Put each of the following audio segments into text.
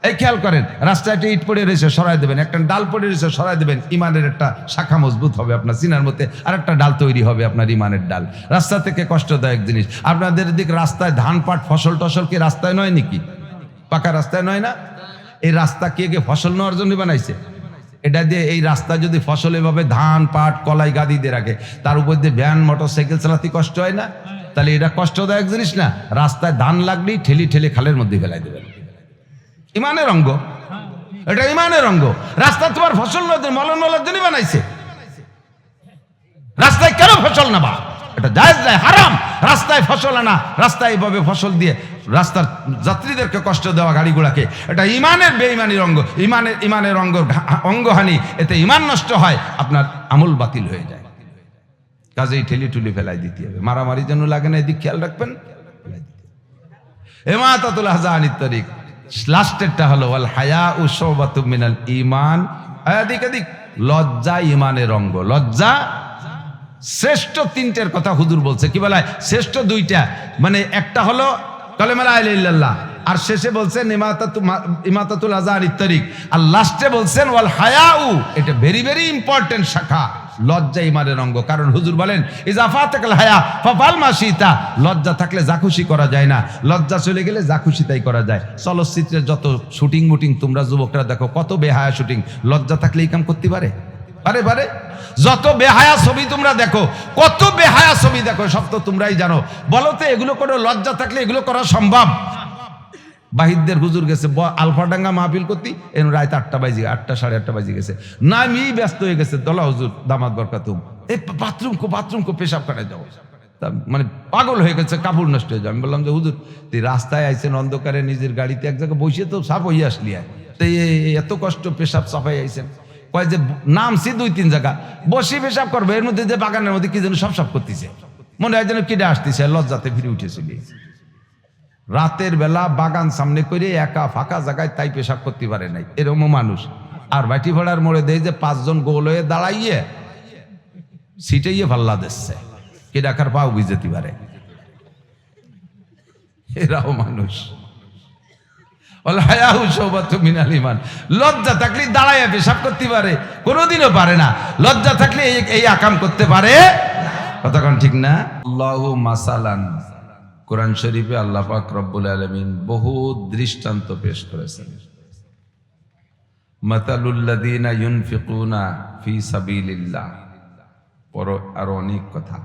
এই খেয়াল করেন, রাস্তায় একটা ইট পড়ে রয়েছে, সরাই দেবেন। একটা ডাল পড়ে রয়েছে, সরাই দেবেন। ইমানের একটা শাখা মজবুত হবে আপনার সিনার মধ্যে, আর একটা ডাল তৈরি হবে আপনার ইমানের ডাল। রাস্তা থেকে কষ্টদায়ক জিনিস। আপনাদের দিক রাস্তায় ধান পাট ফসল টসল কি রাস্তায় নয় নাকি? পাকা রাস্তায় নয় না? এই রাস্তা কে কে ফসল নেওয়ার জন্য বানাইছে? এটা দিয়ে এই রাস্তা যদি ফসল এভাবে ধান পাট কলাই গাদি দিয়ে রাখে, তার উপর দিয়ে ভ্যান মোটর সাইকেল চালাতে কষ্ট হয় না? তাহলে এটা কষ্টদায়ক জিনিস না? রাস্তায় ধান লাগলেই ঠেলি ঠেলে খালের মধ্যে ফেলাই দেবেন। ইমানের অঙ্গ এটা, ইমানের অঙ্গ। রাস্তা তোমার ফসল মলন মলার জন্য বানাইছে। রাস্তায় কেন ফসল নেবা? এটা জায়েজ নাই, হারাম। রাস্তায় ফসল আনা, রাস্তায় এইভাবে ফসল দিয়ে রাস্তার যাত্রীদেরকে কষ্ট দেওয়া, গাড়িগুলাকে, এটা ইমানের বেঈমানির অঙ্গ। ইমানের অঙ্গহানি, এতে ইমান নষ্ট হয়, আপনার আমল বাতিল হয়ে যায়। কাজেই ঠেলি টুলি ফেলাই দিতে হবে। মারামারি যেন লাগে না, এদিক খেয়াল রাখবেন। ইমাতাতুল আহজানিত তরিক। লাস্টেরটা হলো ওয়াল হায়াউ শুবাতুম মিনাল ঈমান। এদিক লজ্জা ইমানের অঙ্গ। লজ্জা শ্রেষ্ঠ তিনটের কথা হুজুর বলছে। কি বলা হয়? শ্রেষ্ঠ দুইটা, মানে একটা হলো কালেমা লা ইলাহা ইল্লাল্লাহ, আর শেষে বলছেন ইমাতাতুল আহজানিত তরিক, আর লাস্টে বলছেন ওয়াল হায়াউ। এটা ভেরি ভেরি ইম্পর্টেন্ট শাখা। লজ্জা ইমানের অঙ্গ। কারণ হুজুর বলেন ইজা ফাতাকাল হায়া ফাফাল মা শিতা। লজ্জা থাকলে যা খুশি করা যায় না, লজ্জা চলে গেলে যা খুশি তাই করা যায়। চলচ্চিত্রের যত শুটিং মুটিং তোমরা যুবকরা দেখো, কত বেহায়া শুটিং। লজ্জা থাকলে এই কাম করতে পারে? পারে? যত বেহায়া ছবি তোমরা দেখো, কত বেহায়া ছবি দেখো, সব তো তোমরাই জানো। বলো তো এগুলো কোনো লজ্জা থাকলে এগুলো করা সম্ভব? বাহিরদের হুজুর গেছে আলফাডাঙ্গা মাহফিল করতে, এর রাত 8টা বাজে, 8টা সাড়ে 8টা বাজে গেছে। না আমি ব্যস্ত হয়ে গেছে, দলা হুজুর দামাত বরকাতুম, এই বাথরুম কো পেশাব করে যাও। মানে পাগল হয়ে গেছে, কাপড় নষ্ট হয়ে যায়। আমি বললাম যে হুজুর তুই রাস্তায় আইছেন অন্ধকারে, নিজের গাড়িতে এক জায়গায় বসে তো সাফ হয়ে আসলি, এত কষ্ট পেশাব সাফাই আইছেন? কয় যে নামছি 2-3 জায়গা, বসে পেশাব করবে, এর মধ্যে যে বাগানের মধ্যে কি যেন সব করতেছে, মনে হয় যেন কেটে আসতেছে, লজ্জাতে ফিরে উঠেছিল। রাতের বেলা বাগান সামনে করে একা ফাঁকা জায়গায় তাই পেশাব করতে পারে নাই, এরকম মানুষ। আর বাটি ভাড়ার মোড়ে দেয় যে 5 জন গোল হয়ে দাঁড়াইয়ে সিটাইয়ে ভাল্লা দিচ্ছে, কে ডাকার পাও বুঝতে পারে। এরাও মানুষ। লজ্জা থাকলে দাঁড়াইয়া পেশাব করতে পারে? কোনোদিনও পারে না। লজ্জা থাকলে এই আকাম করতে পারে? কতক্ষণ ঠিক না? আল্লাহু মাসালান। কোরআন শরীফে আল্লাহ পাক রব্বুল আলামিন বহু দৃষ্টান্ত পেশ করেছেন। মাতালুল্লাযীনা ইউনফিকুনা ফি সাবিলিল্লাহ। আরো অনেক কথা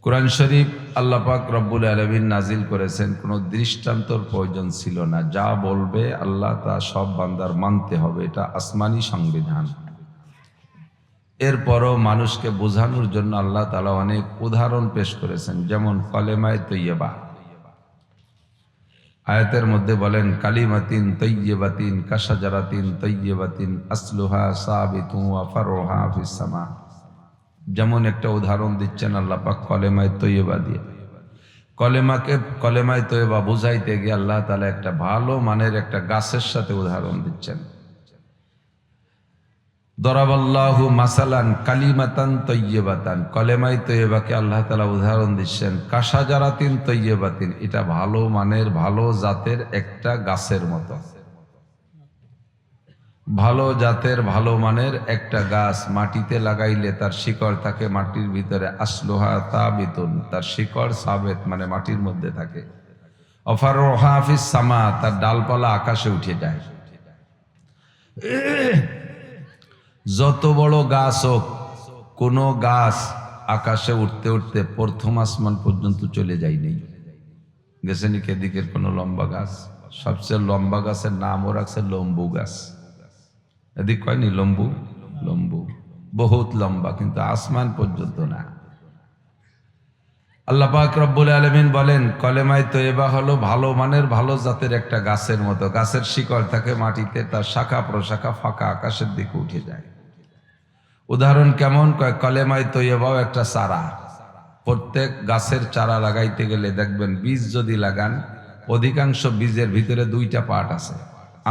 কোরআন শরীফ আল্লাহ পাক রব্বুল আলামিন নাজিল করেছেন, কোনো দৃষ্টান্তর প্রয়োজন ছিল না। যা বলবে আল্লাহ তা সব বান্দার মানতে হবে, এটা আসমানি সংবিধান। এরপরও মানুষকে বোঝানোর জন্য আল্লাহ তাআলা অনেক উদাহরণ পেশ করেছেন, যেমন কলেমায়ে তৈয়্যিবা। আয়াতের মধ্যে বলেন কালিমাতিন তৈয়্যিবাতিন কাশাজারাতিন তৈয়্যিবাতিন আসলুহা সাবিতুন ওয়া ফারউহা ফিস সামা। যেমন একটা উদাহরণ দিচ্ছেন আল্লাহ পাক কলেমায়ে তৈয়্যিবা দিয়ে। কলেমায়ে তৈয়্যিবা বুঝাইতে গিয়ে আল্লাহ তাআলা একটা ভালো মানের একটা গাছের সাথে উদাহরণ দিচ্ছেন। দরাবাল্লাহু মাসালান কালিমাতান তৈয়্যিবাতান। কলেমায়ে তৈয়্যিবাকে আল্লাহ তাআলা উদাহরণ দিচ্ছেন কাশাজারাতিন তৈয়্যিবাতিন। এটা ভালো মানের ভালো জাতের একটা গাছের মতো। ভালো জাতের ভালো মানের একটা গাছ মাটিতে লাগাইলে তার শিকড় থাকে মাটির ভিতরে, আসলুহা তাবিতুন, তার শিকড় সাবেত মানে মাটির মধ্যে থাকে। অফারুহা ফিস সামা, তার ডালপালা আকাশে উঠে যায়। যত বড় গাছ হোক, কোন গাছ আকাশে উঠতে উঠতে প্রথম আসমান পর্যন্ত চলে যায়নি। গেছে নাকি এদিকের কোন লম্বা গাছ? সবচেয়ে লম্বা গাছের নামও রাখছে লম্বু গাছ। এদিক কয়নি লম্বু, বহুত লম্বা, কিন্তু আসমান পর্যন্ত না। আল্লাহ পাক রব্বুল আলামিন বলেন কলেমায়ে তৈয়্যিবা হলো ভালো মানের ভালো জাতের একটা গাছের মতো। গাছের শিকড় থাকে মাটিতে, তার শাখা প্রশাখা ফাঁকা আকাশের দিকে উঠে যায়। উদাহরণ কেমন? কলেমায়ে তৈয়্যিবাও একটা চারা। প্রত্যেক গাছের চারা লাগাইতে গেলে দেখবেন বীজ যদি লাগান, অধিকাংশ বীজের ভিতরে 2টা পার্ট আছে।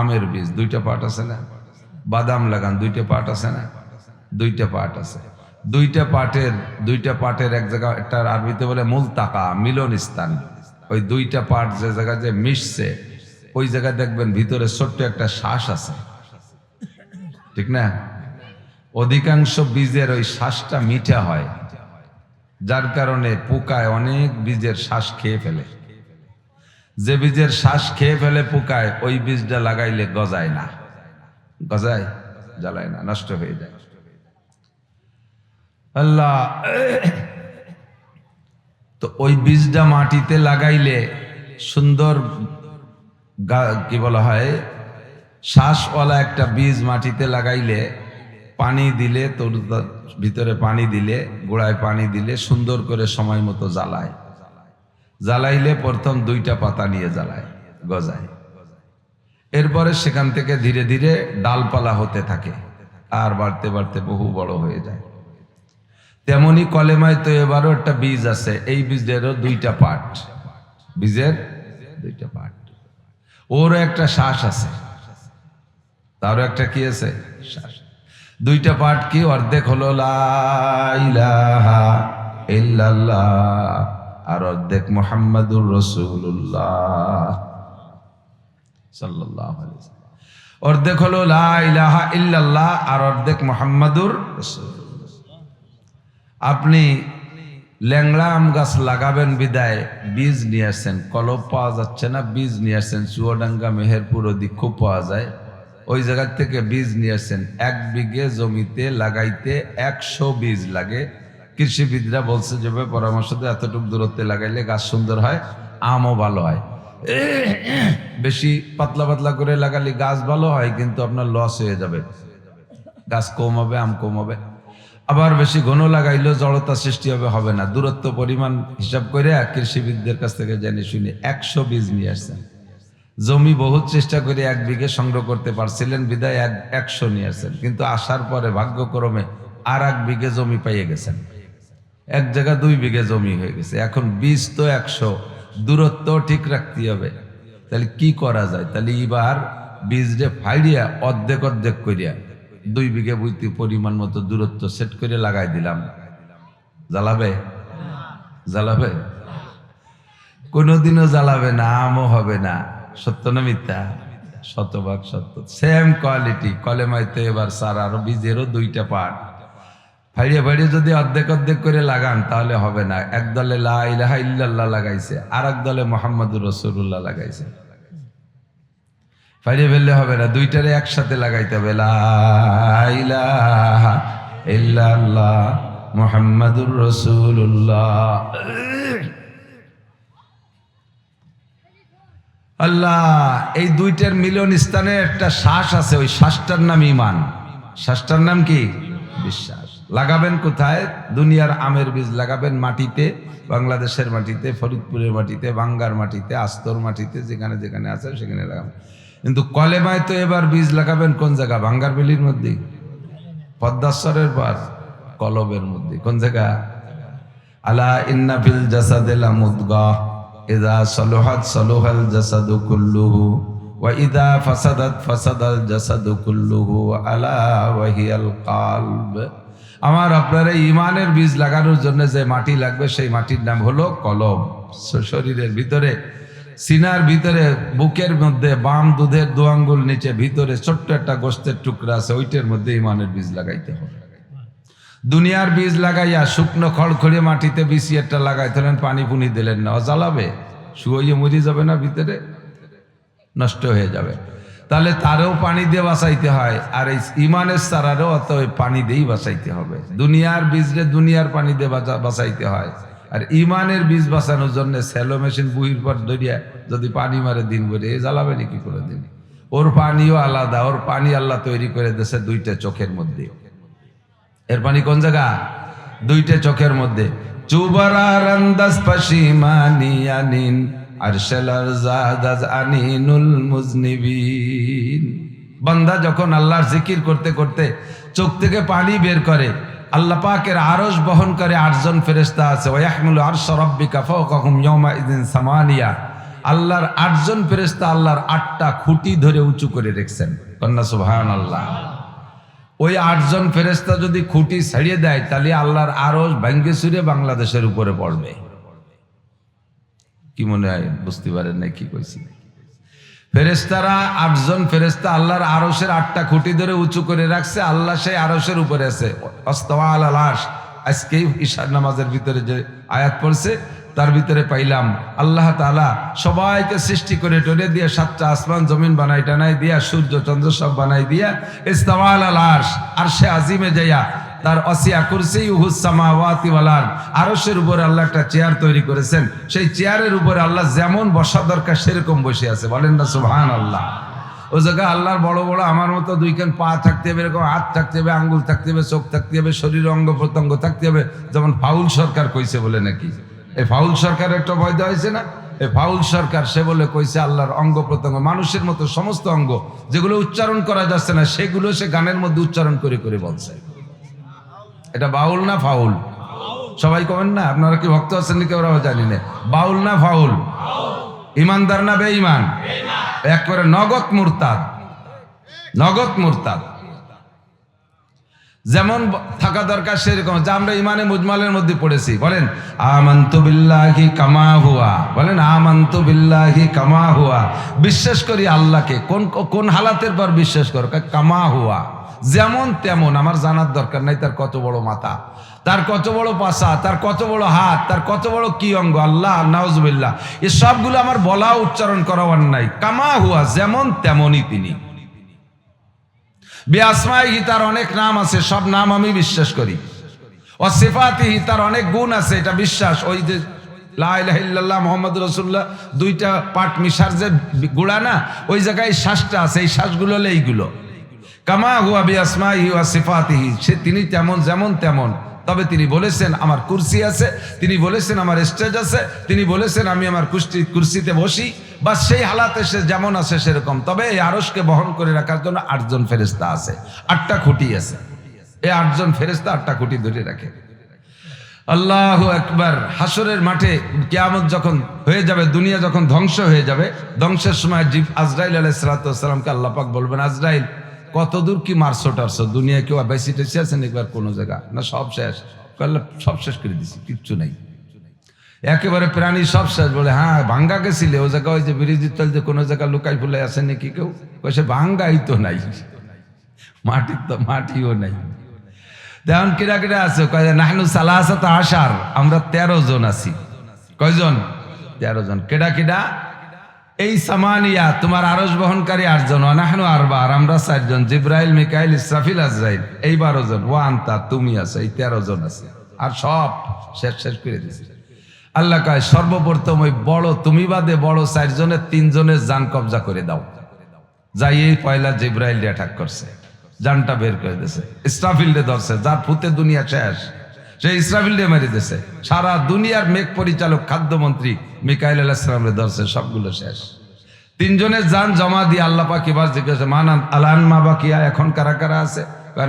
আমের বীজ 2টা পার্ট আছে না? বাদাম লাগান 2টা পার্ট আছে না? 2টা পার্ট আছে। 2টা পার্টের এক জায়গা, একটা আরবিতে বলে মুলতাকা, মিলন স্থান। ওই 2টা পার্ট যে জায়গায় যে মিশছে, ওই জায়গায় দেখবেন ভিতরে ছোট্ট একটা শ্বাস আছে, ঠিক না? অধিকাংশ বীজের ওই শ্বাসটা মিঠা হয়, যার কারণে পোকায় অনেক বীজের শ্বাস খেয়ে ফেলে। যে বীজের শ্বাস খেয়ে ফেলে পোকায়, ওই বীজটা লাগাইলে গজায় না, গজায়, জ্বালায় না, নষ্ট হয়ে যায়। আল্লাহ, তো ওই বীজটা মাটিতে লাগাইলে সুন্দর কি বলা হয়, শ্বাসওয়ালা একটা বীজ মাটিতে লাগাইলে পানি দিলে, তোর ভিতরে পানি দিলে, গোড়ায় পানি দিলে সুন্দর করে সময় মতো জ্বালায়। জ্বালাইলে প্রথম 2টা পাতা নিয়ে জ্বালায়, গজায়। এরপরে সেখান থেকে ধীরে ধীরে ডালপালা হতে থাকে, আর বাড়তে বাড়তে বহু বড় হয়ে যায়। তেমনি কলেমায় তো এবারও একটা বীজ আছে, এই বীজেরও 2টা পার্ট, বীজের 2টা পার্ট। ওরও একটা শ্বাস আছে, তারও একটা কি আছে, শ্বাস। 2টা পার্ট কি? অর্ধেক হলো লা ইলাহা ইল্লাল্লাহ, আর অর্ধেক মুহাম্মাদুর রাসূলুল্লাহ সাল্লাল্লাহু আলাইহি ওয়াসাল্লাম। অর্ধেক হলো লা ইলাহা ইল্লাল্লাহ, আর অর্ধেক মুহাম্মাদুর রাসূলুল্লাহ। আপনি ল্যাংড়া আম গাছ লাগাবেন বিদায় বীজ নিয়ে আসছেন, কলব পাওয়া যাচ্ছে না, বীজ নিয়ে আসছেন চুয়াডাঙ্গা, মেহেরপুর ওদিক খুব পাওয়া যায়, ওই জায়গার থেকে বীজ নিয়ে আসছেন। 1 বিঘে জমিতে লাগাইতে 100 বীজ লাগে। কৃষিবিদরা বলছে যে পরামর্শ দিয়ে এতটুকু দূরত্বে লাগাইলে গাছ সুন্দর হয়, আমও ভালো হয়। বেশি পাতলা পাতলা করে লাগালে গাছ ভালো হয়, কিন্তু আপনার লস হয়ে যাবে, গাছ কম হবে, আম কম হবে। আবার বেশি ঘন লাগাইলেও জড়তা সৃষ্টি হবে না। দূরত্ব পরিমাণ হিসাব করে কৃষিবিদদের কাছ থেকে জেনে শুনে 100 বীজ নিয়ে আসছেন। জমি বহুত চেষ্টা করে 1 বিঘে সংগ্রহ করতে পারছিলেন বিদায় 100 নিয়ে আসছেন, কিন্তু আসার পরে ভাগ্যক্রমে আর 1 বিঘে জমি পাইয়ে গেছেন, এক জায়গা 2 বিঘে জমি হয়ে গেছে। এখন বীজ তো 100, দূরত্ব ঠিক রাখতে হবে। তাহলে কি করা যায়? তাহলে এবার বীজরে ফাইড়িয়া অর্ধেক অর্ধেক করিয়া 2 বিঘে বইতে পরিমাণ মতো দূরত্ব সেট করে লাগাই দিলাম। জ্বালাবে? জ্বালাবে? কোনোদিনও জ্বালাবে না, আমও হবে না। সত্য না মিথ্যা? শতভাগ সত্য। Same quality. কলেমায় তো এবার স্যার আরো বীজেরও 2টা পার্ট, ফাইড়িয়ে ফাইড়িয়ে যদি অর্ধেক অর্ধেক করে লাগান তাহলে হবে না। এক দলে লা ইলাহা ইল্লাল্লাহ লাগাইছে, আর এক দলে মুহাম্মাদুর রাসূলুল্লাহ লাগাইছে। ফাইড়িয়ে ফেললে হবে না, 2টারে একসাথে লাগাইতে হবে। লা ইলাহা ইল্লাল্লাহ মুহাম্মাদুর রাসূলুল্লাহ। আল্লাহ, এই 2টার মিলন স্থানে একটা শ্বাস আছে, ওই শ্বাসটার নাম ঈমান। শ্বাসটার নাম কি? বিশ্বাস। লাগাবেন কোথায়? দুনিয়ার আমের বীজ লাগাবেন মাটিতে, বাংলাদেশের মাটিতে, ফরিদপুরের মাটিতে, বাঙ্গার মাটিতে, আস্তর মাটিতে, যেখানে যেখানে আছে সেখানে লাগাবেন। কিন্তু কলেমায় তো এবার বীজ লাগাবেন কোন জায়গা? ভাঙ্গার বেলির মধ্যে, পদ্মাশ্বরের পার, কলবের মধ্যে। কোন জায়গা? আলা ইন্না ফিল জাসাদি লামুদগাহ ইযা সালুহাত সালুহাল জাসাদু কুল্লুহু ওয়া ইযা ফাসাদাত ফাসাদাল জাসাদু কুল্লুহু আলা ওয়া হিয়াল কলব। আমার আপনারা ঈমানের বীজ লাগানোর জন্য যে মাটি লাগবে সেই মাটির নাম হলো কলব। শরীরের ভিতরে, সিনার ভিতরে, বুকের মধ্যে, বাম দুধের 2 আঙ্গুল নিচে ভিতরে ছোট্ট একটা গোশতের টুকরা আছে, ওইটার মধ্যে ঈমানের বীজ লাগাইতে হবে। দুনিয়ার বীজ লাগাইয়া শুকনো খড়খড়ে মাটিতে বিছিয়ে একটা লাগাইতেলেন, পানি পুনি দিলেন না, জ্বালাবে, শুয়ে মরে যাবে না, ভিতরে নষ্ট হয়ে যাবে। তাহলে তারও পানি দিয়ে বাঁচাইতে হয়, আর এই ঈমানের চারারও অত পানি দিয়েই বাঁচাইতে হবে। দুনিয়ার বীজরে দুনিয়ার পানি দিয়ে বাঁচাইতে হয়, আর ঈমানের বীজ বাঁচানোর জন্য স্যালো মেশিন বুহির পর ধরিয়া যদি পানি মারে দিন ভরে, এ জ্বালাবে নাকি করে দিন? ওর পানিও আলাদা, ওর পানি আল্লাহ তৈরি করে দিয়েছে 2টা চোখের মধ্যে। এর পানি কোন জায়গা? 2টা চোখের মধ্যে। চুবারার আন্দাজ পাশিমানিয়ানিন আরশালার জাদাজ আনিনুল মুজনিবিন। বান্দা যখন আল্লাহর জিকির করতে করতে চোখ থেকে পানি বের করে, আল্লাহ পাকের আরশ বহন করে 8 জন ফেরেশতা আছে। ওয়া ইয়াহমিলু আরশা রাব্বিকা ফাওকাহুম ইয়াওমা ইযিন সামানিয়া। আল্লাহর 8 জন ফেরেশতা আল্লাহর 8টা খুঁটি ধরে উঁচু করে রেখেছেন। কন্যা সুবহানাল্লাহ। ওই 8 জন ফেরেশতা যদি খুঁটি ছাড়িয়ে দেয় তাহলে আল্লাহর আরশ ভাঙ্গে চুরে বাংলাদেশের উপরে পড়বে। কি মনে হয়? বুঝতে পারেন না কি কইছি? ফেরেশতারা 8 জন ফেরেশতা আল্লাহর আরশের 8টা খুঁটি ধরে উঁচু করে রাখছে, আল্লাহ সেই আরশের উপরে আছে। আস্তাওয়া আলাল আরশ, আজকেই ঈশার নামাজের ভিতরে যে আয়াত পড়ছে তার ভিতরে পাইলাম আল্লাহ তাআলা সবাইকে সৃষ্টি করে টরে দিয়ে 7টা আসমান জমিন বানাই টানাই দিয়া সূর্য চন্দ্র সব বানাই দিয়া ইস্তাওয়া আলাল আরশ, আরশে আজিমে যাইয়া তার ওয়াসিয়া কুরসিয়ুহুস সামাওয়াতি ওয়াল আরদ, আরশের উপরে আল্লাহ একটা চেয়ার তৈরি করেছেন। সেই চেয়ারের উপরে আল্লাহ যেমন বসা দরকার সেরকম বসে আছে, বলেন না সুবহানাল্লাহ। ওই জায়গায় আল্লাহর বড় বড় আমার মতো 2 কান পা থাকতে হবে, এরকম হাত থাকতে হবে, আঙ্গুল থাকতে হবে, চোখ থাকতে হবে, শরীর অঙ্গ প্রত্যঙ্গ থাকতে হবে, যেমন ফাউল সরকার কইছে বলে নাকি। এই ফাউল সরকারের একটা বৈধ হয়েছে না, এই ফাউল সরকার সে বলে কইছে আল্লাহর অঙ্গ প্রত্যঙ্গ মানুষের মতো সমস্ত অঙ্গ যেগুলো উচ্চারণ করা যাচ্ছে না সেগুলো সে গানের মধ্যে উচ্চারণ করে করে বলছে। এটা বাউল না ফাউল? সবাই কবেন না, আপনারা কি ভক্ত আছেন নাকি ওরাও জানি না। বাউল না ফাউল? ইমানদার না বেঈমান? একবারে নগদ মুরতাদ, নগদ মুরতাদ। যেমন থাকা দরকার সেরকম, যা আমরা ইমানে মুজমালের মধ্যে পড়েছি। বলেন আমানতু বিল্লাহি কামা হুয়া, বলেন আমানতু বিল্লাহি কামা হুয়া, বিশ্বাস করি আল্লাহকে। কোন কোন হালাতের পর বিশ্বাস করো? কামা হুয়া, যেমন তেমন। আমার জানার দরকার নাই তার কত বড় মাথা, তার কত বড় পাছা, তার কত বড় হাত, তার কত বড় কি অঙ্গ। আল্লাহ নাউজুবিল্লাহ, এই সবগুলো আমার বলা উচ্চারণ করা নাই। কামা হুয়া, যেমন তেমনই তিনি। বিআসমাইহি, তার অনেক নাম আছে, সব নাম আমি বিশ্বাস করি। ওয়া সিফাতিহি, তার অনেক গুণ আছে, এটা বিশ্বাস। ওই যে লা ইলাহা ইল্লাল্লাহ মুহাম্মাদুর রাসূলুল্লাহ 2টা পাট মিশার যে গুড়া না, ওই জায়গায় শ্বাসটা আছে, এই শ্বাসগুলো হলো এইগুলো। কামা হুয়া বিআসমাইহি ওয়া সিফাতিহি, সে তিনি তেমন যেমন তেমন। তবে তিনি বলেছেন আমার কুরসি আছে, তিনি বলেছেন আমার স্টেজ আছে, তিনি বলেছেন আমি আমার কুরসিতে বসি। বা সেই হালাতে সে যেমন আছে সেরকম। তবে এই আরশকে বহন করে রাখার জন্য 8 জন ফেরেশতা আছে, 8টা খুঁটি আছে। এই 8 জন ফেরেশতা 8টা খুঁটি ধরে রাখে। আল্লাহু আকবার। হাসরের মাঠে কিয়ামত যখন হয়ে যাবে, দুনিয়া যখন ধ্বংস হয়ে যাবে, ধ্বংসের সময় আজরাইল আলাইহিস সালাতু ওয়াস সালামকে আল্লাহ পাক বলবেন, আজরাইল কত দূর কি মারছো টারছো, দুনিয়া কেউ বেশি টেসি আছেন একবার কোনো জায়গা না? সব শেষ। সব শেষ করে দিছি, কিচ্ছু নাই, একেবারে প্রাণী সব শেষ। বলে হ্যাঁ ভাঙ্গা গেছিলে ও জায়গা, ওই যে ব্রিজের তল যে কোনো জায়গা লুকাই ফুলে আছে নাকি কেউ? সে ভাঙ্গাই তো নাই, মাটির তো মাটিও নাই। তেমন কিরা কিরা আছে, নাহনু সালাসাতা আশার, আমরা 13 জন আছি। কয়জন? 13 জন। কেডা কেডা? এই সামানিয়া, তোমার আরশ বহনকারী 8 জন, নাহনু আরবা, আর আমরা 4 জন, জিব্রাইল মিকাইল ইসরাফিল আজরাইল, এই 12 জন। ওয়া আনতা, তুমি আছো, এই 13 জন আছে। আর সব শেষ শেষ করে দিয়েছে। আল্লাহ কয় সর্বপ্রথম ওই বড় তুমি বাদে বড় 4 জনের 3 জনের জান কবজা করে দাও। যাই এই পয়লা জিব্রাইল অ্যাটাক করছে, জানটা বের করে দিয়েছে। ইসরাফিলকে ধরছে, যার ফুতে দুনিয়া শেষ, সেই ইসরাফিলকে মেরে দিয়েছে। সারা দুনিয়ার মেঘ পরিচালক খাদ্যমন্ত্রী মিকাইল আলাইহিস সালামকে ধরছে, সবগুলো শেষ। 3 জনের জান জমা দিয়ে আল্লাহ পাক এবার জিজ্ঞাসা মানান আলান মা বাকিয়া, এখন কারা কারা আছে?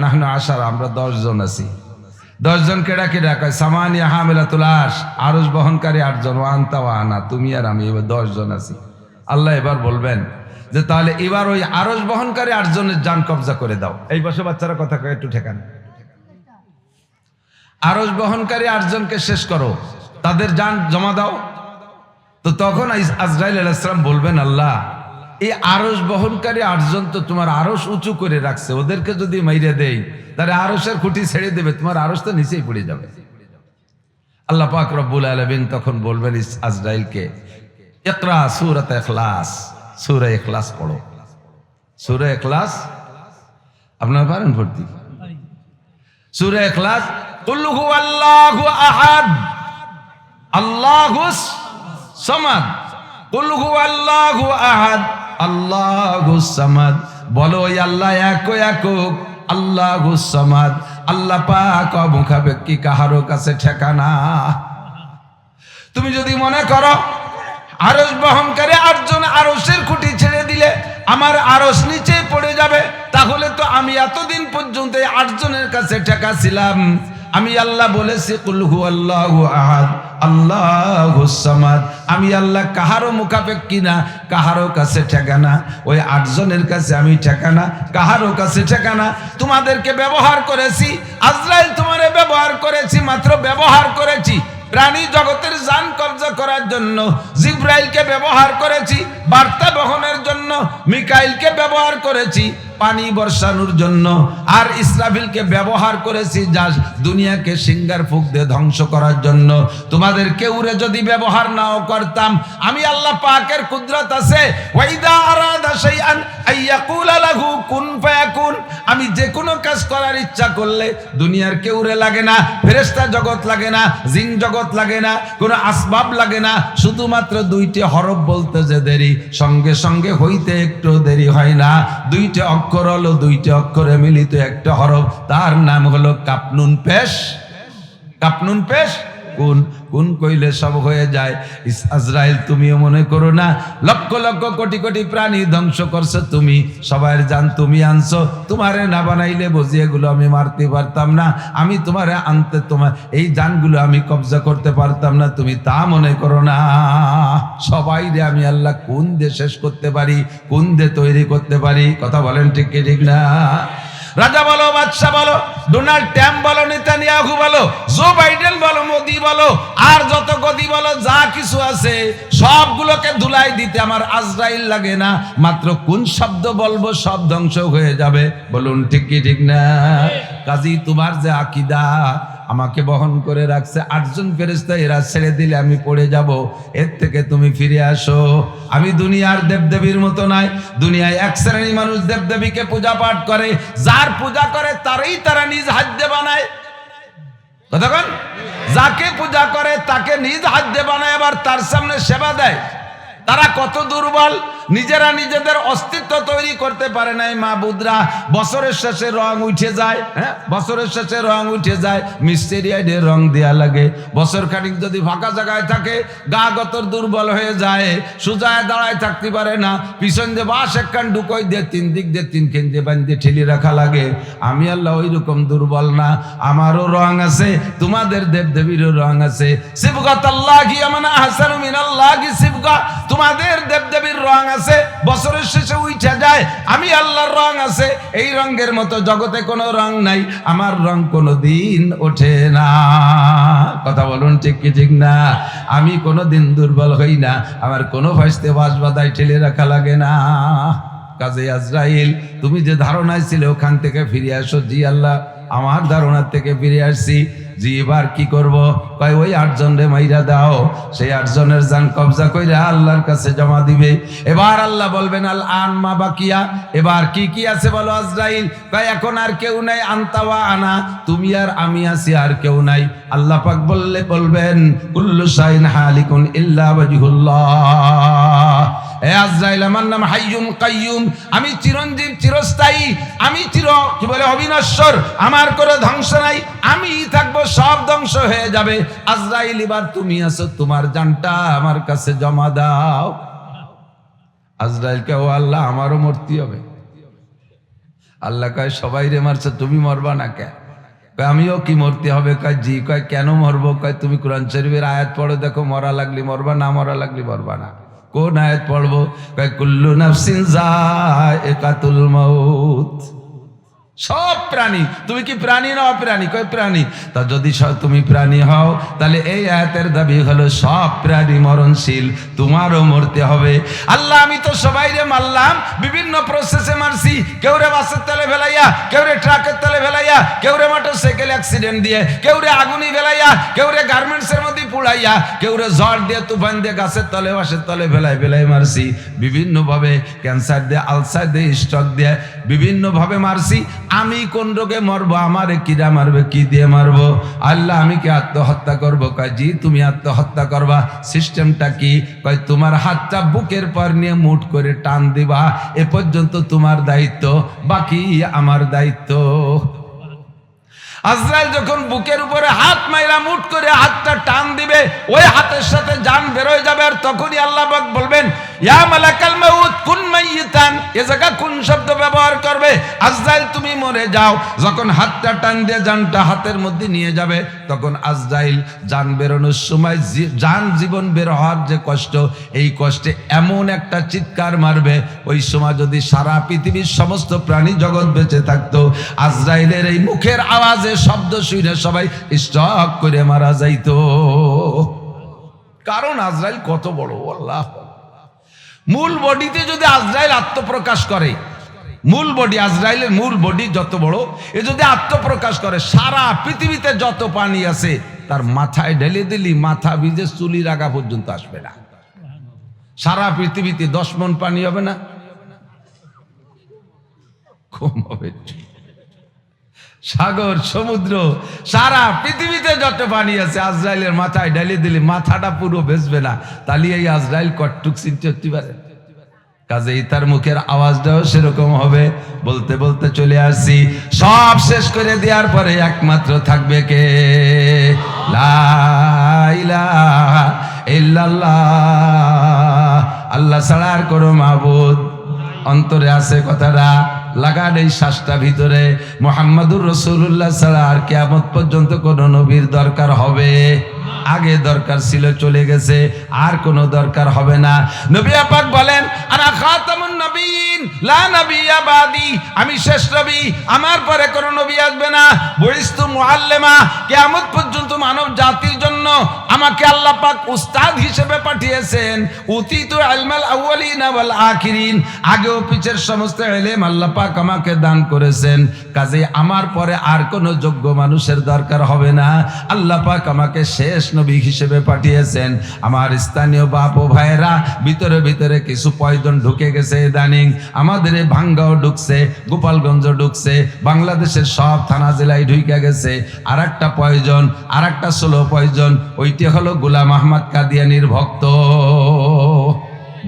নাহনু আশার, আমরা 10 জন আছি। 10 জন কেডা কেডা? কয় সামানিয়া হামিলাতুল আরশ, আরশ বহনকারী 8 জন, ওয়া আনতা ওয়া আনা, তুমি আর আমি, এবার 10 জন আছি। আল্লাহ এবার বলবেন যে তাহলে এবার ওই আরশ বহনকারী 8 জনের জান কবজা করে দাও। এই বসে বাচ্চারা কথা কয় একটু ঠেকান। আরশ বহনকারী 8 জনকে শেষ করো, তাদের জান জমা দাও। তো তখন আজরাইল আলাইহিস সালাম বলবেন, আল্লাহ এই আরশ বহনকারী 8 জন তো তোমার আরশ উঁচু করে রাখছে, ওদেরকে যদি মাইরে দেই তাহলে আরশের খুঁটি ছেড়ে দেবে, তোমার আরশ তো নিচেই পড়ে যাবে। আল্লাহ পাক রব্বুল আলামিন তখন বলবেন আজরাইলকে, ইকরা সূরাত ইখলাস, সূরা ইখলাস পড়ো। সূরা ইখলাস আপনারা পারেন পড়তে? সূরা ইখলাস, কুল হুয়াল্লাহু আহাদ আল্লাহুস সামাদ, কুল হুয়াল্লাহু আহাদ আল্লাহুস সামাদ। বলো ওই আল্লাহ একক, আল্লাহুস সামাদ। আল্লাহ পাক মুখাপেক্ষী, কাহারো কাছে ঠেকানা। তুমি যদি মনে করো আরশ বহনকারী 8 জন আরশের খুঁটি ছেড়ে দিলে আমার আরশ নিচে পড়ে যাবে, তাহলে তো আমি এতদিন পর্যন্ত 8 জনের কাছে ঠেকা ছিলাম। আমি আল্লাহ বলেছি কুল হুয়াল্লাহু আহাদ আল্লাহুস সামাদ, আমি আল্লাহ কাহারো মুখাপেক্ষী না, কাহারো কাছে ঠেকানা। ওই 8 জনের কাছে আমি ঠেকানা, কাহারো কাছে ঠেকানা। তোমাদেরকে ব্যবহার করেছি, আজরাইল তোমারে ব্যবহার করেছি, মাত্র ব্যবহার করেছি। প্রাণী জগতের জান কবজা করার জন্য জিব্রাইলকে ব্যবহার করেছি, বার্তা বহনের জন্য মিকাইলকে ব্যবহার করেছি, পানি বর্ষানোর জন্য, আর ইসরাফিলকে ব্যবহার করেছি যা দুনিয়াকে সিঙ্গার ফুঁক দিয়ে ধ্বংস করার জন্য। তোমাদের কেউরে যদি ব্যবহার নাও করতাম, আমি আল্লাহ পাকের কুদরত আছে, ওয়াইদা আরাদা শাইআন আইয়াকুলা লাহু কুন ফায়াকুন, আমি যে কোনো কাজ করার ইচ্ছা করলে দুনিয়ার কেউরে লাগে না, ফেরেশতা জগৎ লাগে না, জিন জগৎ লাগে না, কোনো আসবাব লাগে না, শুধুমাত্র দুইটি হরফ বলতে যে দেরি, সঙ্গে সঙ্গে হইতে একটু দেরি হয় না। দুইটি অক্ষর হলো, দুইটি অক্ষরে মিলিত একটা হরফ, তার নাম হলো কাপনুন পেশ। কাপনুন পেশ কোন কোন কইলে সব হয়ে যায়। আজরাইল তুমিও মনে করো না লক্ষ লক্ষ কোটি কোটি প্রাণী ধ্বংস করছো তুমি, সবার জান তুমি আনছো, তোমারে না বানাইলে বুঝি এগুলো আমি মারতে পারতাম না, আমি তোমারে আনতে তোমার এই জানগুলো আমি কবজা করতে পারতাম না, তুমি তা মনে করো না। সবাই রে আমি আল্লাহ কোন দিয়ে শেষ করতে পারি, কোন দিয়ে তৈরি করতে পারি, কথা বলেন ঠিক কি ঠিক না? রাজা বলো, বাদশা বলো, ডোনাল্ড ট্রাম্প বলো, নেতানিয়াহু বলো, জো বাইডেন বলো, মোদি বলো, আর যত গদি বলো, যা কিছু আছে সবগুলোকে ধুলাই দিতে আমার আজরাইল লাগে না। মাত্র কোন শব্দ বলবো সব ধ্বংস হয়ে যাবে। বলুন ঠিক কি ঠিক না? কাজী তোমার যে আকীদা আমাকে বহন করে রাখছে 8 জন ফেরেশতা, এরা ছেড়ে দিলে আমি পড়ে যাব, এর থেকে তুমি ফিরে আসো। আমি দুনিয়ার দেবদেবীর মতো নাই। দুনিয়ায় এক শ্রেণী মানুষ দেবদেবীকে পূজা পাঠ করে, যার পূজা করে তারই তারা নিজ হাত দিয়ে বানায়। কতক্ষণ যাকে পূজা করে তাকে নিজ হাত দিয়ে বানায়, আবার তার সামনে সেবা দেয়। তারা কত দুর্বল, নিজেরা নিজেদের অস্তিত্ব তৈরি করতে পারে নাই। মাবুদরা বছরের শেষে রং উঠে যায়, হ্যাঁ বছরের শেষে রং উঠে যায়, মিস্টেরিয়াডে রং দেয়া লাগে। বছর খানিক যদি ফাঁকা জায়গায় থাকে, গা গতর দুর্বল হয়ে যায়, সুজায় দাঁড়ায় থাকতে পারে না, পিছন দিয়ে বাঁশ একখান ঢুকোই দিয়ে 3 দিক দিয়ে 3 কেন্দ্রে বান্ধে ঠেলি রাখা লাগে। আমি আল্লাহ ওই রকম দুর্বল না, আমারও রং আছে, তোমাদের দেবদেবীরও রং আছে। সিবগাতাল্লাহি আমান আহসানু মিনাল্লাহি সিবগা, তোমাদের দেবদেবীর রং আছে, বছরের শেষে উঠে যায়। আমি আল্লাহর রং আছে, এই রঙের মতো জগতে কোনো রং নাই, আমার রং কোনো দিন ওঠে না। কথা বলুন ঠিক কি ঠিক না? আমি কোনো দিন দুর্বল হই না, আমার কোনো ফাইস্তে বাঁশ বাদায় ঠেলে রাখা লাগে না। কাজে আজরাইল তুমি যে ধারণায় ছিলে ওখান থেকে ফিরে আসো। জি আল্লাহ, আমার ধারণার থেকে ফিরে আসছি। জি এবার কি করব? কয় ওই 8 জন রে মাইরা দাও, সেই 8 জনের জান কবজা কইরা আল্লাহর কাছে জমা দিবে। এবার আল্লাহ বলবেন আল আন মা বাকিয়া, এবার কি কি আছে বলো আজরাইল? কয় এখন আর কেউ নাই, আনতাওয়া আনা, তুমি আর আমি আছি, আর কেউ নাই। আল্লাহ পাক বলবেন কুল্লু শাইন হালিকুন ইল্লা ওয়াজহুল্লাহ। এ আজরাইল, আমার নাম হাইয়ুম কাইয়ুম, আমি চিরঞ্জীব চিরস্থায়ী, আমি কি বলে অবিনশ্বর, আমার কোনো ধ্বংস নাই, আমি থাকবো, সব ধ্বংস হয়ে যাবে। আজরাইল এবার তুমি আছো, তোমার জানটা আমার কাছে জমা দাও। আজরাইলকে, ও আল্লাহ আমারও মরতে হবে। আল্লাহ কয় সবাই রে মারছে, তুমি মরবা না কেন? কয় আমিও কি মরতে হবে? কয় জি। কয় কেন মরবো? কয় তুমি কোরআন শরীফের আয়াত পড়ো, দেখো মরা লাগলি মরবা, না মরা লাগলি মরবা না। কোন আয়াত পড়বো? কয় কুল্লু নাফসিন যায়কাতুল মাউত। সব প্রাণী, তুমি কি প্রাণী না অপ্রাণী? কয় প্রাণী। তা যদি তুমি প্রাণী হও, তাহলে এই আয়াতের দাবি হলো সব প্রাণী মরণশীল, তোমারও মরতে হবে। আল্লাহ আমি তো সবাইরে মারলাম, বিভিন্ন প্রসেসে মারছি, কেউ রে বাসের তলে ফেলাইয়া, কেউ রে ট্রাকের তলে ফেলাইয়া, কেউ রে মোটরসাইকেল অ্যাক্সিডেন্ট দিয়ে, কেউ রে আগুনি ফেলাইয়া, কেউ রে গার্মেন্টসের মধ্যে পুড়াইয়া, কেউ রে ঝড় দিয়ে তুফান দিয়ে গাছের তলে বাসের তলে ফেলাই মারছি, বিভিন্ন ভাবে ক্যান্সার দিয়ে, আলসার দিয়ে, স্ট্রোক দিয়ে, বিভিন্ন ভাবে মারছি। আমি কোন রোগে মরবো? আমারে কিরা মারবে? কি দিয়ে মারবো? আল্লাহ আমি কি আত্মহত্যা করবো? কয় জি তুমি আত্মহত্যা করবা। সিস্টেমটা কি? কয় তোমার হাতটা বুকের পর নিয়ে মুঠ করে টান দিবা, এ পর্যন্ত তোমার দায়িত্ব, বাকি আমার দায়িত্ব। আজরাইল যখন বুকের উপরে হাত মাইরা মুঠ করে হাতটা টান দিবে, ওই হাতের সাথে জান বের হয়ে যাবে। আর তখনই আল্লাহ পাক বলবেন ইয়া মালাকাল মাউত কুন মাইয়িতান, এ জায়গা কোন শব্দ ব্যবহার করবে? আজরাইল তুমি মরে মরে যাও। যখন হাতটা টান দিয়ে জানটা হাতের মধ্যে নিয়ে যাবে, তখন আজরাইল জান বেরোনোর সময় জান জীবন বের হওয়ার যে কষ্ট, এই কষ্টে এমন একটা চিৎকার মারবে, ওই সময় যদি সারা পৃথিবীর সমস্ত প্রাণী জগৎ বেঁচে থাকতো, আজরাইলের এই মুখের আওয়াজে শব্দ শুনে সবাই স্টক করে মারা যাইতো। কারণ আজরাইল কত বড়, আল্লাহ। মূল বডিতে যদি আজরাইল আত্মপ্রকাশ করে, মূল বডি আজরাইলের মূল বডি যত বড়, এ যদি আত্মপ্রকাশ করে, সারা পৃথিবীতে যত পানি আছে তার মাথায় ঢেলে দিলি মাথা ভিজে চুলির আগা পর্যন্ত আসবে না। সারা পৃথিবীতে 10 মণ পানি হবে না? কম হবে। সাগর সমুদ্র সারা পৃথিবীতে যত পানি আছে আজরাইলের মাথায় ঢেলে দিলে মাথাটা পুরো ভেসবে না। তাহলে এই আজরাইল কটটুক চিনতে হতে পারে? কাজেই তার মুখের আওয়াজটাও সেরকম হবে। বলতে বলতে চলে আসছি, সব শেষ করে দেওয়ার পরে একমাত্র থাকবে কে? লা ইলাহা ইল্লাল্লাহ, আল্লাহ ছাড়া আর কোনো মাবুদ। অন্তরে আছে কথাটা, লাগান এই শ্বাসটা ভিতরে, মুহাম্মাদুর রাসূলুল্লাহ ছাড়া আর কিয়ামত পর্যন্ত কোন নবীর দরকার হবে? আগে দরকার ছিল, চলে গেছে, আর কোন দরকার হবে না। নবী পাক বলেন, আনা খাতামুন নবিয়্যিন লা নাবিয়্যা বাদি, আমি শেষ নবী, আমার পরে কোন নবী আসবে না। বুইস্তু মুআল্লিমা, কিয়ামত পর্যন্ত মানব জাতির জন্য আমাকে আল্লাহ পাক উস্তাদ হিসেবে পাঠিয়েছেন। উতিতু ইলমাল আউয়ালিনা ওয়াল আখিরিন, আগে ও পিছের সমস্ত ইলম আল্লাহ পাক আমাকে দান করেছেন। কাজেই আমার পরে আর কোন যোগ্য মানুষের দরকার হবে না। আল্লাহ পাক আমাকে শেষ নবী হিসেবে পাঠিয়েছেন। আমার স্থানীয় বাপ ও ভাইয়েরা, ভিতরে ভিতরে কিছু পয়জন ঢুকে গেছে ইদানিং। আমাদের ভাঙ্গাও ঢুকছে, গোপালগঞ্জ ঢুকছে, বাংলাদেশের সব থানা জেলায় ঢুকে গেছে। আর একটা পয়জন, আর একটা ষোলো পয়জন, ওইটি হলো গোলাম আহমদ কাদিয়ানির ভক্ত।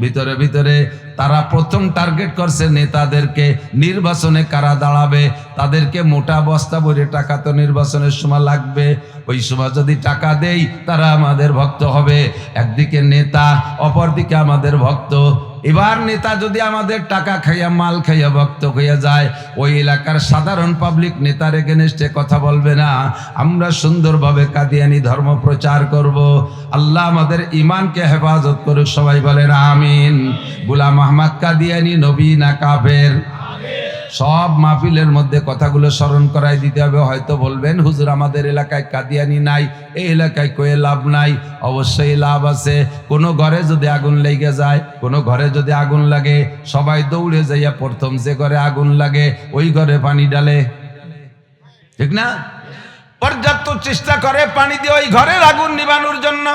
ভিতরে ভিতরে তারা প্রথম টার্গেট করছে নেতাদেরকে। নির্বাচনে কারা দাঁড়াবে তাদেরকে মোটা বস্তা ভরে টাকা তো নির্বাচনের সময় লাগবে। ওই সময় যদি টাকা দেই তারা আমাদের ভক্ত হবে। একদিকে নেতা, অপরদিকে আমাদের ভক্ত। এবার নেতা যদি আমাদের টাকা খাইয়া মাল খাইয়া ভক্ত হইয়া যায়, ওই এলাকার সাধারণ পাবলিক নেতার এগেনস্টে কথা বলবে না। আমরা সুন্দরভাবে কাদিয়ানি ধর্ম প্রচার করব। আল্লাহ আমাদের ইমানকে হেফাজত করুক, সবাই বলেন আমিন। গোলাম আহমদ কাদিয়ানি নবী না কাফের? সব মাহফিলের মধ্যে কথাগুলো স্মরণ করাই দিতে হবে। হয়তো বলবেন, হুজুর আমাদের এলাকায় কাদিয়ানি নাই, এই এলাকায় কয়ে লাভ নাই। অবশ্যই লাভ আছে। কোনো ঘরে যদি আগুন লেগে যায়, কোনো ঘরে যদি আগুন লাগে, সবাই দৌড়ে যাইয়া প্রথম যে ঘরে আগুন লাগে ওই ঘরে পানি ডালে, ঠিক না? পর্যাপ্ত চেষ্টা করে পানি দিয়ে ওই ঘরের আগুন নিবানোর জন্য।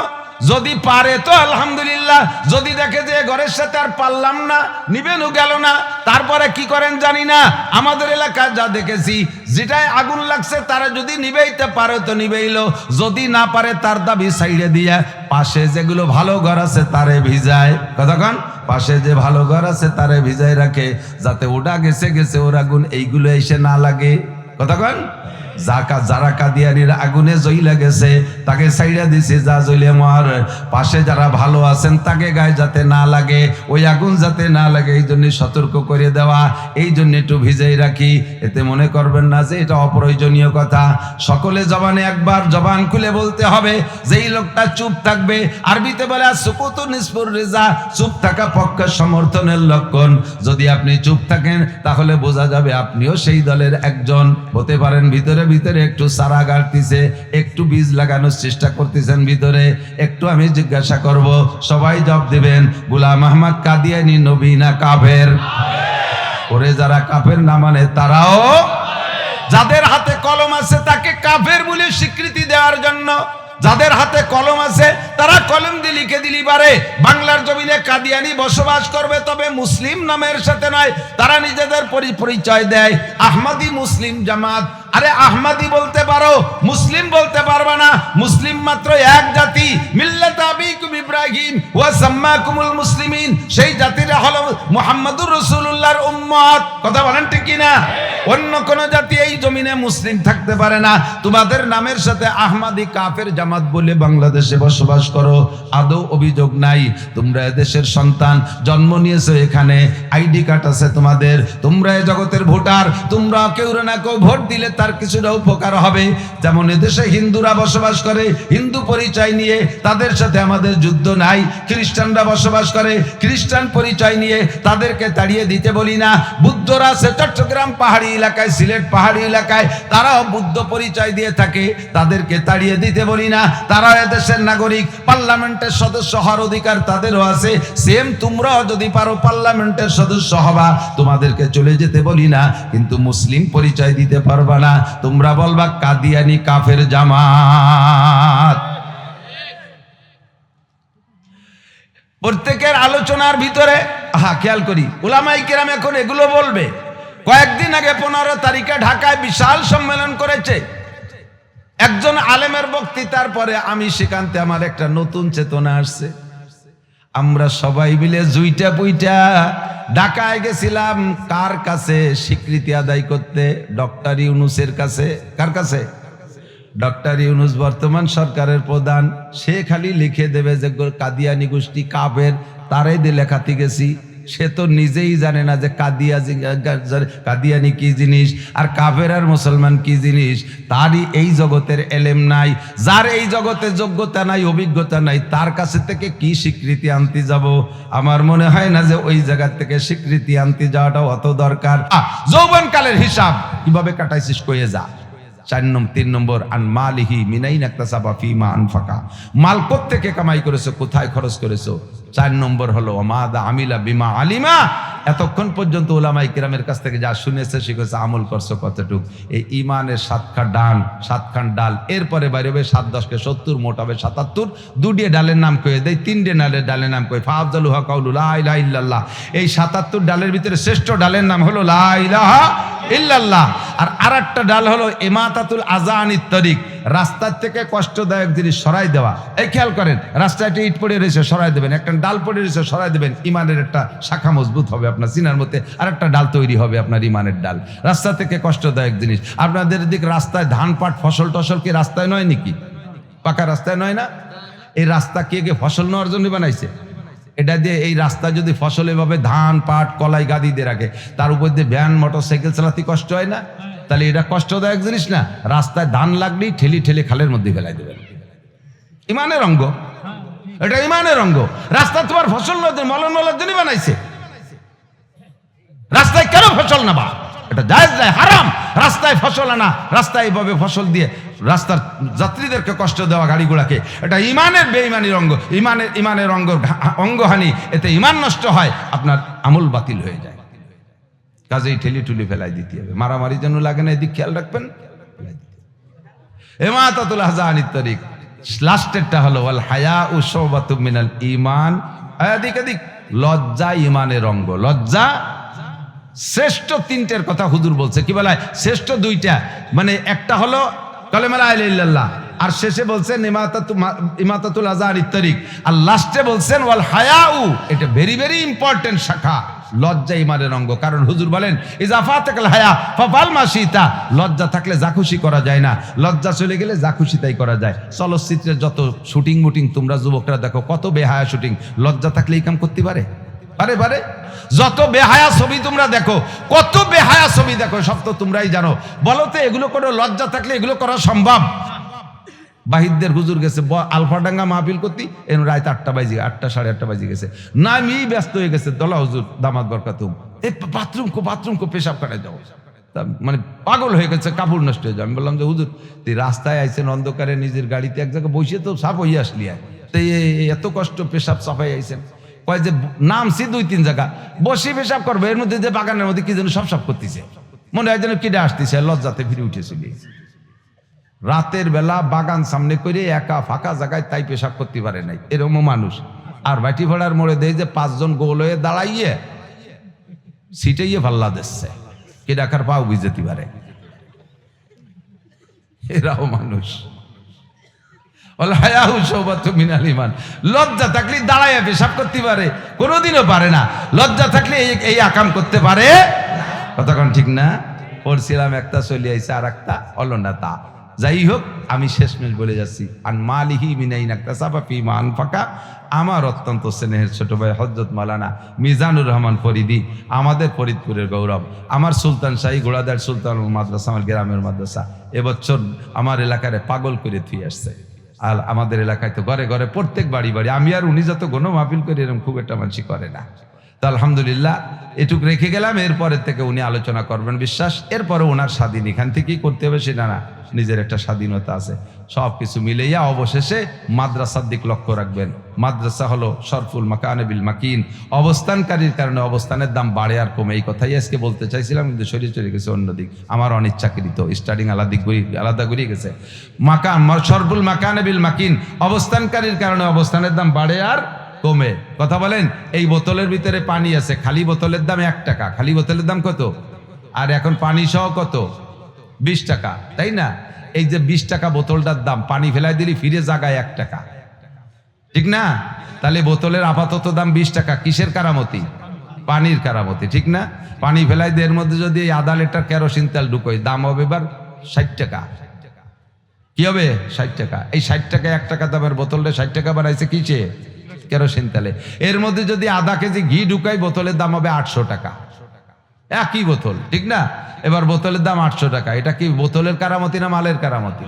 যদি পারে তো আলহামদুলিল্লাহ, যদি দেখে যে ঘরের সাথে আর পারলাম না, নিবেনও গেল না, তারপরে কি করেন জানি না। আমাদের এলাকায় যা দেখেছি, যেটাই আগুন লাগছে তারা যদি নিবেইতে পারে তো নিবেইলো, যদি না পারে তার দাবি সাইডে দিয়া পাশে যেগুলো ভালো ঘর আছে তারে ভিজায়। কতক্ষণ পাশে যে ভালো ঘর আছে তারে ভিজায় রাখে, যাতে ওটা গেছে গেছে ওর আগুন এইগুলো এসে না লাগে। কতক্ষণ যারা কাদিয়ানির আগুনে জ্বইলা গেছে তাকে সাইডা দিছে, যা জ্বলে মার। পাশে যারা ভালো আছেন তাকে গায়ে যাতে না লাগে, ওই আগুন যাতে না লাগে, এই জন্য সতর্ক করে দেওয়া, এই জন্য একটু ভিজাই রাখি। এতে মনে করবেন না যে এটা অপ্রয়োজনীয় কথা। সকলে জবানে একবার জবান খুলে বলতে হবে যে এই লোকটা চুপ থাকবে। আরবিতে বলে সুকুতু নিসফুর রিজা, চুপ থাকা পক্ষের সমর্থনের লক্ষণ। যদি আপনি চুপ থাকেন তাহলে বোঝা যাবে আপনিও সেই দলের একজন হতে পারেন। ভিতরে ভিতরে একটু সারা গাড়তিছে, একটু বীজ লাগানোর চেষ্টা করতেছেন ভিতরে। একটু আমি জিজ্ঞাসা করব, সবাই জবাব দিবেন, গোলাম আহমদ কাদিয়ানি নবী না কাফের? ওরে যারা কাফের না মানে তারাও, যাদের হাতে কলম আছে তাকে কাফের বলে স্বীকৃতি দেওয়ার জন্য, যাদের হাতে কলম আছে তারা কলম দিয়ে লিখে দিলি পারে বাংলার জমিনে কাদিয়ানি বসবাস করবে, তবে মুসলিম নামের সাথে নয়। তারা নিজেদের পরিচয় দেয় আহমদি মুসলিম জামাত। আরে আহমদি বলতে পারো, মুসলিম বলতে পারবা না। মুসলিম মাত্র এক জাতি, মিল্লাত আবিকুম ইব্রাহিম ওয়া সাম্মাকুমুল মুসলিমিন। সেই জাতিরা হলো মুহাম্মাদুর রাসূলুল্লাহর উম্মত। কথা বলেন ঠিক কি না? অন্য কোন জাতি এই জমিনে মুসলিম থাকতে পারে না। তোমাদের নামের সাথে আহমাদি কাফের জামাত বলে বাংলাদেশে বসবাস করো, আদৌ অভিযোগ নাই। তোমরা দেশের সন্তান, জন্ম নিয়েছো এখানে, আইডি কার্ড আছে তোমাদের, তোমরা এই জগতের ভোটার। তোমরা কেউ না কেউ ভোট দিলে তার কিছুটা উপকার হবে। যেমন এদেশে হিন্দুরা বসবাস করে, হিন্দু পরিচয় নিয়ে, তাদের সাথে আমাদের যুদ্ধ নাই। খ্রিস্টানরা বসবাস করে, খ্রিস্টান পরিচয় নিয়ে, তাদেরকে তাড়িয়ে দিতে বলি না। বুদ্ধরা আছে চট্টগ্রাম পাহাড়ি এলাকায়, সিলেট পাহাড়ি এলাকায়, তারাও বুদ্ধ পরিচয় দিয়ে থাকে, তাদেরকে তাড়িয়ে দিতে বলি না। তারা এদেশের নাগরিক, পার্লামেন্টের সদস্য হওয়ার অধিকার তাদেরও আছে। সেম তোমরাও যদি পারো পার্লামেন্টের সদস্য হবা, তোমাদেরকে চলে যেতে বলি না, কিন্তু মুসলিম পরিচয় দিতে পারবা না। তোমরা বলবা কাদিয়ানি কাফের জামাত। প্রত্যেকের আলোচনার ভিতরে খেয়াল করি, উলামায়ে কেরাম এখন এগুলো বলবে। কয়েকদিন আগে 15 তারিখে ঢাকায় বিশাল সম্মেলন করেছে একজন আলেমের বক্তৃতার পরে আমি সেখানতে আমার একটা নতুন চেতনা আসছে। আমরা সবাই মিলে জুইটা পুইটা ঢাকায় গেছিলাম কার কাছে? স্বীকৃতি আদায় করতে ডক্টর ইউনূসের কাছে। কার কাছে? ডক্টর ইউনূস বর্তমান সরকারের প্রধান। সে খালি লিখে দেবে যে কাদিয়ানি গোষ্ঠী কাফের, তারাই দিয়ে লেখাতে গেছি। সে তো নিজেই জানে না যে কাদিয়ানি কি জিনিস আর কাফের আর মুসলমান কি জিনিস। তারই এই জগতের এলেম নাই। যার এই জগতে যোগ্যতা নাই, অভিজ্ঞতা নাই, তার কাছে থেকে কি স্বীকৃতি আনতে যাব? আমার মনে হয় না যে ওই জায়গা থেকে স্বীকৃতি আনতে যাওয়াটা অত দরকার। যৌবনকালের হিসাব কিভাবে কাটাইছিস কয়ে যা। 3 নম্বর আন মালিহি মিনাইন ইকতাসাবা ফিমা আনফাকা, মাল কোত্থেকে কামাই করেছো, কোথায় খরচ করেছো। 4 নম্বর হলো ওমাদা আমিলা বিমা আলিমা, এতক্ষণ পর্যন্ত উলামায়ে কেরামের কাছ থেকে যা শুনেছে শিখেছে, আমল করছো কতটুক। এই ইমানের 7খান ডাল, এরপরে বাইরে 7 10 70, মোট হবে 77। 2 ডালের নাম কয়ে দেয়, 3 ডালের নাম কয়ে ফাফজালুহা কাউলু লা ইলাহা ইল্লাল্লাহ। এই 77 ডালের ভিতরে শ্রেষ্ঠ ডালের নাম হলো লা ইলাহা ইল্লাল্লাহ। আর আরেকটা ডাল হলো ইমাতাতুল আযা আনিত তরিক, রাস্তার থেকে কষ্টদায়ক জিনিস সরাই দেওয়া। এই খেয়াল করেন, রাস্তায় একটা ইট পড়ে রয়েছে, সরাই দেবেন। একটা ডাল পড়ে রয়েছে, সরাই দেবেন। ইমানের একটা শাখা মজবুত হবে আপনার সিনার মধ্যে, আর একটা ডাল তৈরি হবে আপনার ইমানের ডাল। রাস্তা থেকে কষ্টদায়ক জিনিস। আপনাদের দিক রাস্তায় ধান পাট ফসল টসল কি রাস্তায় নয় নাকি? পাকা রাস্তায় নয় না? এই রাস্তা কে ফসল নেওয়ার জন্য বানাইছে? এটা দিয়ে এই রাস্তা যদি ফসল এভাবে ধান পাট কলাই গাদি দিয়ে রাখে, তার উপর দিয়ে ভ্যান মোটর সাইকেল চালাতে কষ্ট হয় না? তাহলে এটা কষ্টদায়ক জিনিস না? রাস্তায় ধান লাগলেই ঠেলি ঠেলে খালের মধ্যে ফেলাই দেবেন। ইমানের অঙ্গ, এটা ইমানের অঙ্গ। রাস্তা তোমার ফসল মলন মলার জন্য বানাইছে। রাস্তায় কেন ফসল নেবা? এটা জায়েজ নাই, হারাম। রাস্তায় ফসল আনা, রাস্তায় এইভাবে ফসল দিয়ে রাস্তার যাত্রীদেরকে কষ্ট দেওয়া, গাড়িগুলাকে, এটা ইমানের বেঈমানির অঙ্গ। ইমানের অঙ্গহানি, এতে ইমান নষ্ট হয়, আপনার আমল বাতিল হয়ে যায়। কাজেই ঠেলি ঠুলি ফেলাই দিতে হবে। মারামারি যেন লাগে না, এদিক খেয়াল রাখবেন। ইমাতাতুল আযা আনিত তরিক। লাস্টেরটা হলো ওয়াল হায়াউ শুবাতুম মিনাল ঈমান। এদিক লজ্জা ইমানের অঙ্গ। লজ্জা শ্রেষ্ঠ 3টের কথা হুজুর বলছে। কি বলে? শ্রেষ্ঠ 2টা, মানে একটা হলো কালেমা লা ইলাহা ইল্লাল্লাহ, আর শেষে বলছেন ইমাতাতুল আযা আনিত তরিক, আর লাস্টে বলছেন ওয়াল হায়াউ। এটা ভেরি ভেরি ইম্পর্টেন্ট শাখা। লজ্জা ইমানের অঙ্গ। কারণ হুজুর বলেন ইযা ফাতাকাল হায়া ফাফআল মা শিতা। লজ্জা থাকলে যা খুশি করা যায় না, লজ্জা চলে গেলে যা খুশি তাই করা যায়। চলচ্চিত্রের যত শুটিং মুটিং তোমরা যুবকরা দেখো, কত বেহায়া শুটিং। লজ্জা থাকলে এই কাম করতে পারে? পারে? যত বেহায়া ছবি তোমরা দেখো, কত বেহায়া ছবি দেখো, সব তো তোমরাই জানো। বলো তো এগুলো কোনো লজ্জা থাকলে এগুলো করা সম্ভব? বাহিরদের হুজুর গেছে আলফাডাঙ্গা মাহফিল করতে, এর রাত 8টা বাজে, 8টা 8:30 বাজে গেছে। নামি ব্যস্ত হয়ে গেছে, দলা হুজুর দামাত বরকাতুম, এই বাথরুম কো পেশাব কাটায় যাও। মানে পাগল হয়ে গেছে, কাপড় নষ্ট হয়ে যায়। আমি বললাম যে হুজুর, তুই রাস্তায় আইছেন অন্ধকারে, নিজের গাড়িতে এক জায়গায় বসে তো সাফ হয়ে আসলি, এত কষ্ট পেশাব সাফাই আইছেন। কয় যে নামছি 2-3 জায়গা, বসে পেশাব করবো, এর মধ্যে যে বাগানের মধ্যে কি যেন সব করতেছে, মনে হয় যেন কিডে আসতেছে, লজ্জাতে ফিরে উঠেছিল। রাতের বেলা বাগান সামনে করে একা ফাঁকা জায়গায় তাই পেশাব করতে পারে নাই, এরকম মানুষ। আর বাটি ভাড়ার মোড়ে দেয় যে 5 জন গোল হয়ে দাঁড়াইয়ে সিটাইয়ে ভাল্লা দিচ্ছে, কে ডাকার পাও বুঝতে পারে। এরাও মানুষ। লজ্জা থাকলে দাঁড়াইয়া পেশাব করতে পারে? কোনোদিনও পারে না। লজ্জা থাকলে এই আকাম করতে পারে? কতক্ষণ ঠিক না? পড়ছিলাম একটা চলে আইছে আর একটা হলো না তা। যাই হোক, আমি শেষমেশ বলে যাচ্ছি, আন মালিহি মিনাইন ইকতাসাবা ফিমা আনফাকা। আমার অত্যন্ত স্নেহের ছোট ভাই হযরত মাওলানা মিজানুর রহমান ফরিদি, আমাদের ফরিদপুরের গৌরব, আমার সুলতান শাহী ঘোড়াদার সুলতান মাদ্রাসা, আমার গ্রামের মাদ্রাসা, এবছর আমার এলাকারে পাগল করে থুই আসছে। আর আমাদের এলাকায় তো ঘরে ঘরে প্রত্যেক বাড়ি বাড়ি, আমি আর উনি যত গণ মাহফিল করি এরকম খুব একটা মানুষ করে না। তো আলহামদুলিল্লাহ এটুক রেখে গেলাম, এরপরের থেকে উনি আলোচনা করবেন বিশ্বাস। এরপরে ওনার স্বাধীন এখান থেকেই করতে হবে সেটা না, নিজের একটা স্বাধীনতা আছে। সব কিছু মিলাইয়া অবশেষে মাদ্রাসার দিক লক্ষ্য রাখবেন। মাদ্রাসা হলো শরফুল মাকানে বিল মাকিন, অবস্থানকারীর কারণে অবস্থানের দাম বাড়ে আর কমে। এই কথাই আজকে বলতে চাইছিলাম, কিন্তু শরীর চলে গেছে অন্যদিক, আমার অনিচ্ছাকৃত স্টার্টিং আলাদা ঘুরিয়ে গেছে। মাকান শরফুল মাকানে বিল মাকিন, অবস্থানকারীর কারণে অবস্থানের দাম বাড়ে আর কমে। কথা বলেন, এই বোতলের ভিতরে পানি আছে, খালি বোতলের দাম 1 টাকা, খালি বোতলের দাম কত? আর এখন পানি সহ কত? 20 টাকা, তাই না? এই যে 20 টাকা বোতলটার দাম, পানি ফেলাই দিলি ফিরে জাগায় 1 টাকা, ঠিক না? তাহলে বোতলের আপাতত দাম 20 টাকা, কিসের কারামতি? পানির কারামতি, ঠিক না? পানি ফেলাই দিয়ে এর মধ্যে যদি 1/2 লিটার কেরোসিন তেল ঢুকোই, দাম হবে এবার 60 টাকা। কি হবে? 60 টাকা। এই 60 টাকা 1 টাকা দামের বোতলটা 60 টাকা বানাইছে কিসে? কেরোসিন তেলে। এর মধ্যে যদি আধা কেজি ঘি ঢুকাই, বোতলের দাম হবে 800 টাকা, একই বোতল, ঠিক না? এবার বোতলের দাম 800 টাকা। এটা কি বোতলের কারামতি না মালের কারামতি?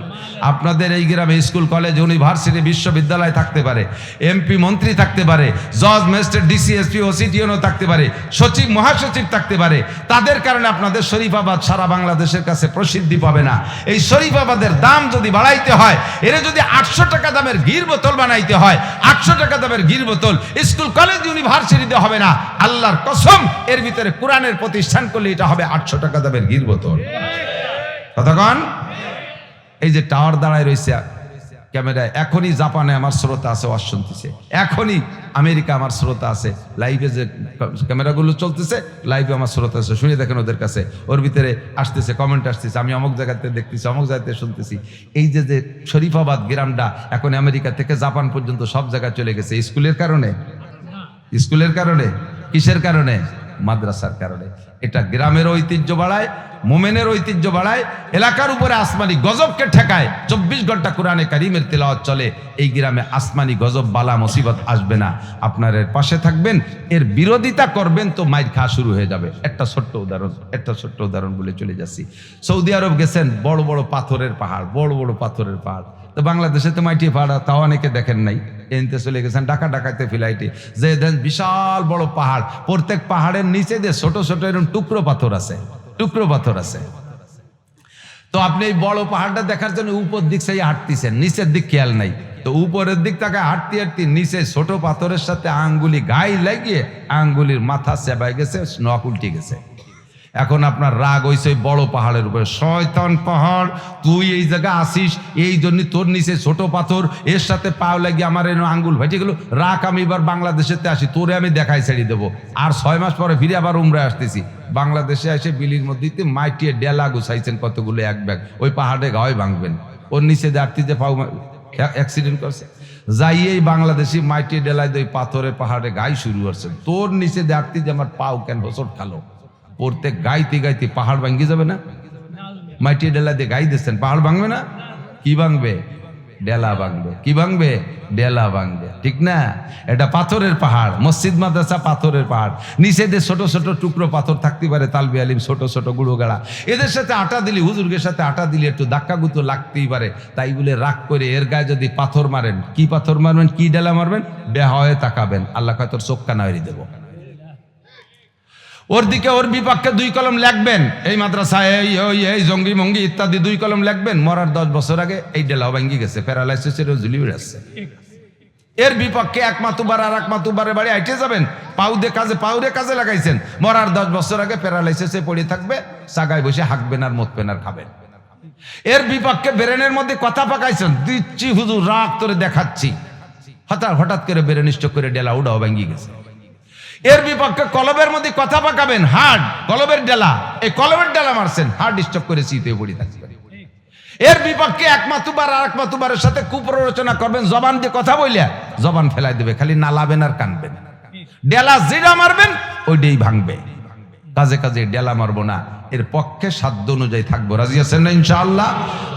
আপনাদের এই গ্রামে স্কুল, কলেজ, ইউনিভার্সিটি, বিশ্ববিদ্যালয় থাকতে পারে, এমপি মন্ত্রী থাকতে পারে, জজ, magistrate, DC, SP, OC, TNO থাকতে পারে, সচিব, মহাসচিব থাকতে পারে। তাদের কারণে আপনাদের শরীফাবাদ সারা বাংলাদেশের কাছে প্রসিদ্ধি পাবে না। এই শরীফাবাদের দাম যদি বাড়াইতে হয়, এর যদি 800 টাকা দামের ঘির বোতল বানাইতে হয়, 800 টাকা দামের ঘির বোতল স্কুল, কলেজ, ইউনিভার্সিটিতে হবে না। আল্লাহর কসম, এর ভিতরে কোরআনের প্রতিষ্ঠান করলে এটা হবে 800 টাকা দামের ঘির বোতল। কতক্ষণ? এই যে টাওয়ার দাঁড়ায় রয়েছে ক্যামেরায়, এখনই জাপানে আমার শ্রোতা আছে, ওয়াজ শুনতেছে, এখনই আমেরিকা আমার শ্রোতা আছে, লাইভে যে ক্যামেরাগুলো চলতেছে, লাইভে আমার শ্রোতা আছে, শুনে দেখেন ওদের কাছে, ওর ভিতরে আসতেছে কমেন্ট আসতেছে, আমি অমুক জায়গাতে দেখতেছি, অমুক জায়গাতে শুনতেছি। এই যে যে শরীফাবাদ গ্রামটা এখন আমেরিকা থেকে জাপান পর্যন্ত সব জায়গায় চলে গেছে, স্কুলের কারণে। স্কুলের কারণে? কিসের কারণে? মাদ্রাসার কারণে। এটা গ্রামের ঐতিহ্য বাড়ায়, মোমেনের ঐতিহ্য বাড়ায়, এলাকার উপরে আসমানি গজবকে ঠেকায়। 24 ঘন্টা কোরআনে কারীমের তেলাওয়াত চলে। এই গ্রামে আসমানি গজব, বালা, মুসিবত আসবে না। আপনার এর পাশে থাকবেন, এর বিরোধিতা করবেন তো মাইর খাওয়া শুরু হয়ে যাবে। একটা ছোট্ট উদাহরণ বলে চলে যাচ্ছি। সৌদি আরব গেছেন, বড় বড় পাথরের পাহাড়, বড় বড় পাথরের পাহাড়। তো বাংলাদেশে তো মাটি পাহাড়, তাও অনেকে দেখেন নাই। এনতে চলে গেছেন ডাকাতে ফ্লাইটে, যে দেন বিশাল বড় পাহাড়, প্রত্যেক পাহাড়ের নিচে দিয়ে ছোট ছোট এরকম টুকরো পাথর আছে। তো আপনি এই বড় পাহাড়টা দেখার জন্য উপর দিক সেই হাঁটতেছেন, নিচের দিক খেয়াল নাই। তো উপরের দিক তাকে হাঁটতে নিচে ছোট পাথরের সাথে আঙ্গুলি গায়ে লাগিয়ে আঙ্গুলির মাথা চেবাই গেছে, নখ উল্টে গেছে। এখন আপনার রাগ হইছে ওই বড় পাহাড়ের উপরে, শয়তান পাহাড়, তুই এই জায়গায় আসিস, এই জন্য তোর নিচে ছোট পাথর, এর সাথে পাও লাগিয়ে আমার আঙ্গুল ভেটে গেল। রাগ, আমি এবার বাংলাদেশেতে আসি, তোরে আমি দেখাই ছেড়ে দেবো। আর 6 মাস পরে ফিরে আবার উমরায় আসতেছি। বাংলাদেশে এসে বিলির মধ্যে মাইটিয়ে ডেলা গুছাইছেন কতগুলো, এক ব্যাগ। ওই পাহাড়ে গায়ে ভাঙবেন, ওর নিচে দাঁড়তে যে পাও অ্যাক্সিডেন্ট করছে। যাইয়েই বাংলাদেশি মাইটিয়ে ডেলায় ওই পাথরের পাহাড়ে গায়ে শুরু করছে। তোর নিচে দাঁড়তে যে আমার পাও কেন হোসট খালো, পড়তে গাইতে গাইতে পাহাড় ভাঙ্গি যাবে না? মাটি ডেলা দিয়ে গাই দিচ্ছেন, পাহাড় ভাঙবে না? কি ভাঙবে? ডেলা ভাঙবে। কি ভাঙবে? ডেলা ভাঙবে, ঠিক না? এটা পাথরের পাহাড়, মসজিদ মাদ্রাসা পাথরের পাহাড়। নিচে দিয়ে ছোট ছোট টুকরো পাথর থাকতে পারে, তালবি আলিম, ছোট ছোট গুঁড়ো গাড়া। এদের সাথে আটা দিলি, হুজুরদের সাথে আটা দিলে একটু ধাক্কা গুতো লাগতেই পারে। তাই বলে রাগ করে এর গায়ে যদি পাথর মারেন, কি পাথর মারবেন, কি ডেলা মারবেন? বেহা হয়ে তাকাবেন, আল্লাহ কয় তোর চোখ কানা হয়ে দেবো। ওর দিকে ওর বিপক্ষে 2 কলম লিখবেন, এই মাদ্রাসায় এই জঙ্গি মঙ্গি ইত্যাদি 2 কলম লিখবেন। মরার 10 বছর আগে এই ডেলাও ভাঙ্গি গেছে, প্যারালাইসিসের ঝুলি বেড়াচ্ছে। এর বিপক্ষে 1 মাতুবার আর 1 মাতুবারের বাড়ি আইটে যাবেন, পাউরে কাজে লাগাইছেন। মরার 10 বছর আগে প্যারালাইসিসে পড়ে থাকবে, সাগায় বসে হাঁকবেন আর মতবেন আর খাবেন। এর বিপক্ষে ব্রেনের মধ্যে কথা পাকাইছেন, দিচ্ছি হুজুর রাগ তোরে দেখাচ্ছি, হঠাৎ করে ব্রেন স্ট্রোক করে ডেলা উড়াও ভাঙ্গি গেছে। এর বিপক্ষে কলবের মধ্যে কথা পাকাবেন, হার্ড কলবের ডেলা, এই কলবের ডেলা মারছেন, হার্ড স্ট্রোক করে শীতে পড়ে থাকবেন। এর বিপক্ষে 1 মাতুবার আর 1 মাতুবারের সাথে কুপ্ররোচনা করবেন, জবান দিয়ে কথা বললে জবান ফেলাই দেবে, খালি নালাবেন আর কানবেন। ডেলা যেটা মারবেন ওইটাই ভাঙবে। কাজে কাজে ডেলা মারবো না, এর পক্ষে সাধ্য অনুযায়ী থাকবো। রাজি আছেন না ইনশাআল্লাহ?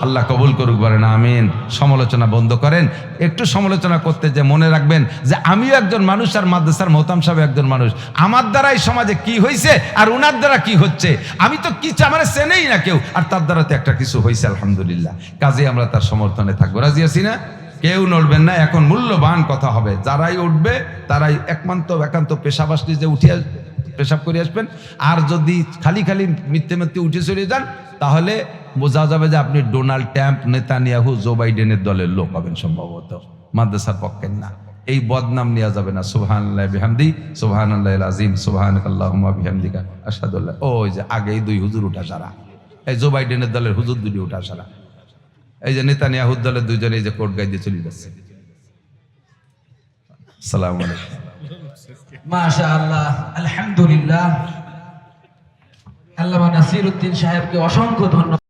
আল্লাহ কবুল করুক, বলেন আমিন। সমালোচনা বন্ধ করেন। একটু সমালোচনা করতে যে মনে রাখবেন যে আমিও একজন মানুষ আর মাদ্রাসার মোহতাম সাহেব একজন মানুষ। আমার দ্বারা এই সমাজে কি হয়েছে আর উনার দ্বারা কি হচ্ছে, আমি তো কিছু আমার চেনেই না কেউ, আর তার দ্বারা তো একটা কিছু হয়েছে আলহামদুলিল্লাহ। কাজে আমরা তার সমর্থনে থাকবো। রাজি আছি না? কেউ নড়বেন না। এখন মূল্যবান কথা হবে, যারাই উঠবে তারাই একান্ত পেশাবাস নিজে উঠে পেশাব করে আসবেন। আর যদি খালি খালি মিথ্যে মিথ্যে উঠে চলে যান তাহলে বোঝা যাবে যে আপনি ডোনাল্ড ট্রাম্প, নেতানিয়াহু, জো বাইডেনের দলের লোক হবেন সম্ভবত, মাদ্রাসার পক্ষের না। এই বদনাম নেওয়া যাবে না। সুবহানাল্লাহি বিহামদি, সুবহানাল্লাহিল আযীম, সুবহানাকাল্লাহুম্মা বিহামদিকা, আশহাদু আল্লা। ওই যে আগে এই দুই হুজুর উঠা সারা, এই জো বাইডেনের দলের হুজুর দুটি উঠা সারা, এই যে নেতানিয়াহুর দলের দুইজন এই যে কোর্ট গায়ে দিয়ে চলে যাচ্ছে। আসসালামু আলাইকুম। মাশাআল্লাহ, আলহামদুলিল্লাহ। আল্লামা নাসিরউদ্দিন সাহেবকে অসংখ্য ধন্যবাদ।